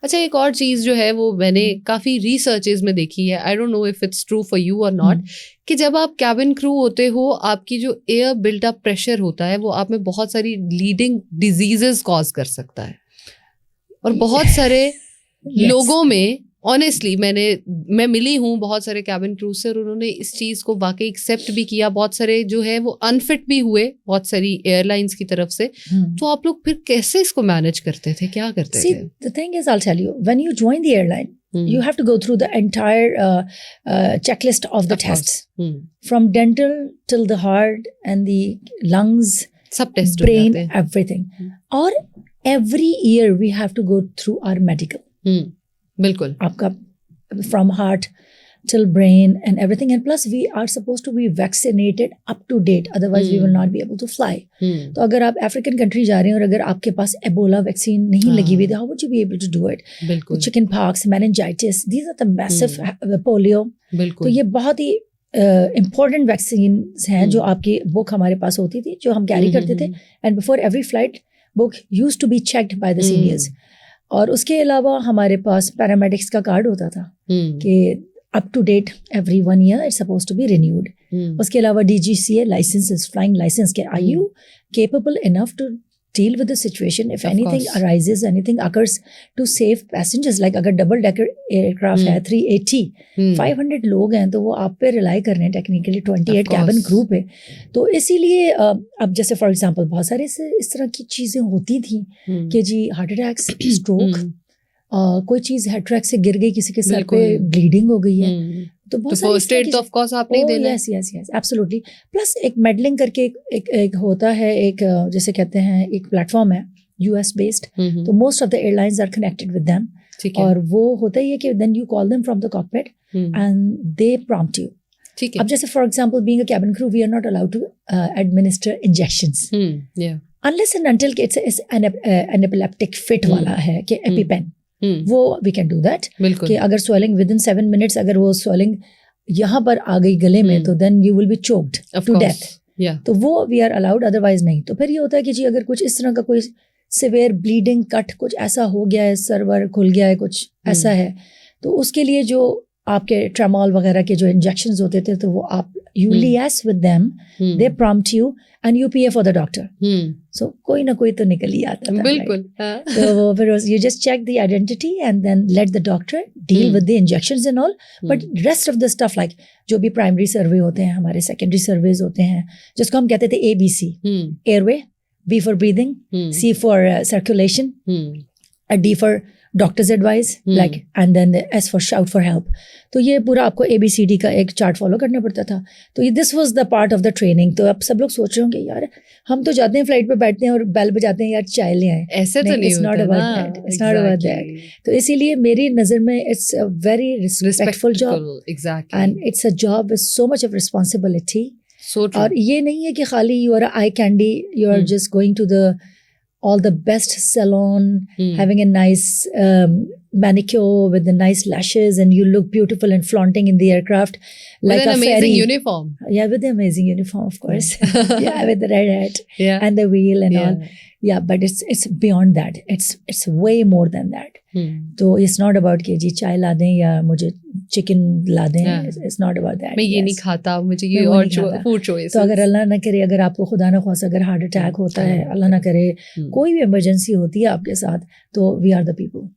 अच्छा, एक और चीज़ जो है वो मैंने काफ़ी रिसर्चेज में देखी है, I don't know if it's true for you और नॉट, कि जब आप कैबिन क्रू होते हो आपकी जो एयर बिल्ट अप प्रेशर होता है वो आप में बहुत सारी लीडिंग डिजीजेस कॉज कर सकता है, और बहुत सारे लोगों में ऑनेस्टली मैं मिली हूँ बहुत सारे कैबिन क्रू से और उन्होंने इस चीज़ को वाकई एक्सेप्ट भी किया, बहुत सारे जो है वो अनफिट भी हुए बहुत सारी एयरलाइंस की तरफ से। तो आप लोग फिर कैसे इसको मैनेज करते थे, क्या करते थे? The thing is, I'll tell you, when you join the airline, you have to go through the entire checklist of the tests, from dental till the heart and the lungs, सब test brain, everything. और every year we have to go through our medical. बिल्कुल, आपका from heart till brain and everything, and plus we are supposed to be vaccinated up to date, otherwise we will not be able to fly. तो अगर आप African country जा रहे हैं और अगर आपके पास एबोला वैक्सीन नहीं लगी हुई, how would you be able to do it? बिल्कुल, chicken pox, meningitis, these are the massive polio. बिल्कुल, तो ये बहुत ही important vaccines हैं जो आपकी बुक हमारे पास होती थी जो हम कैरी करते थे, and before every flight book used to be checked by the seniors. और उसके अलावा हमारे पास पैरामेडिक्स का कार्ड होता था कि up to date every 1 year it's suppose to be renewed. उसके अलावा DGCA लाइसेंसेस, फ्लाइंग लाइसेंस के, are you capable enough to deal with the situation if anything arises, anything occurs, to save passengers. Like अगर double decker aircraft है 380, 500 लोग हैं तो वो आप पे रिलाई कर रहे हैं टेक्निकली 28 कैबिन क्रू पे. तो इसीलिए अब जैसे फॉर एग्जांपल बहुत सारे इस तरह की चीज़ें होती थी कि जी हार्ट अटैक्स, स्ट्रोक, कोई चीज़ हेड ट्रैक से गिर गई, किसी के सर पे ब्लीडिंग हो गई है, तो बहुत फर्स्ट एड तो ऑफ कोर्स आपने ही देना है. Yes absolutely. प्लस एक मेडलिंग करके एक होता है, एक जैसे कहते हैं एक प्लेटफॉर्म है US बेस्ड, तो most of the airlines are connected with them, और वो होता ही है कि then you call them from the cockpit and they prompt you. ठीक है. अब जैसे for example being a cabin crew we are not allowed to administer injections unless and until it's an epileptic fit वाला है कि EpiPen, वो we can do that कि अगर स्वेलिंग विद इन 7 minutes अगर वो स्वेलिंग यहाँ पर आ गई गले में तो then you will be choked to death. तो वो वी आर अलाउड, अदरवाइज नहीं. तो फिर ये होता है कि जी अगर कुछ इस तरह का कोई सिवियर ब्लीडिंग, कट, कुछ ऐसा हो गया है, सर्वर खुल गया है, कुछ ऐसा है, तो उसके लिए जो आपके ट्रेमोल वगैरह के जो इंजेक्शंस होते थे तो वो आप you liaise with them, they prompt you and you pay for the doctor. So कोई ना कोई तो निकल ही आता था. बिल्कुल. तो फिर you just check the identity and then let the doctor deal with the injections and all. But rest of the stuff like जो भी प्राइमरी सर्वे होते हैं, हमारे सेकेंडरी सर्वेज होते हैं, जिसको हम कहते थे ABC, airway, B for breathing, C for circulation, D for doctor's advice, like, and then the S for shout for help. तो ये पूरा आपको ABCD का एक चार्ट फॉलो करना पड़ता था. तो this was the part of the training. तो अब सब लोग सोच रहे होंगे यार हम तो जाते हैं फ्लाइट पे बैठते हैं और बेल बजाते हैं यार चाय ले आए. ऐसे तो नहीं होता ना. It's not about that. तो इसीलिए मेरी नज़र में it's a very respectful job, and it's a job with so much of responsibility. और ये नहीं है कि खाली you are eye candy, you are just going to the all the best salon, having a nice manicure with the nice lashes, and you look beautiful and flaunting in the aircraft like with an amazing fairy uniform. Yeah, with the amazing uniform, of course. Yeah, with the red hat and the wheel and all. Yeah, but it's beyond that. It's way more than that. So it's not about कि जी चाय ला दें या मुझे chicken ला दें. It's not about that. मैं ये नहीं खाता, मुझे ये और फूड चॉइस. तो अगर अल्लाह ना करे, अगर आपको खुदा ना ख्वास्ता अगर हार्ट अटैक होता है, अल्लाह ना करे, कोई भी इमरजेंसी होती है आपके साथ, तो वी आर द पीपल.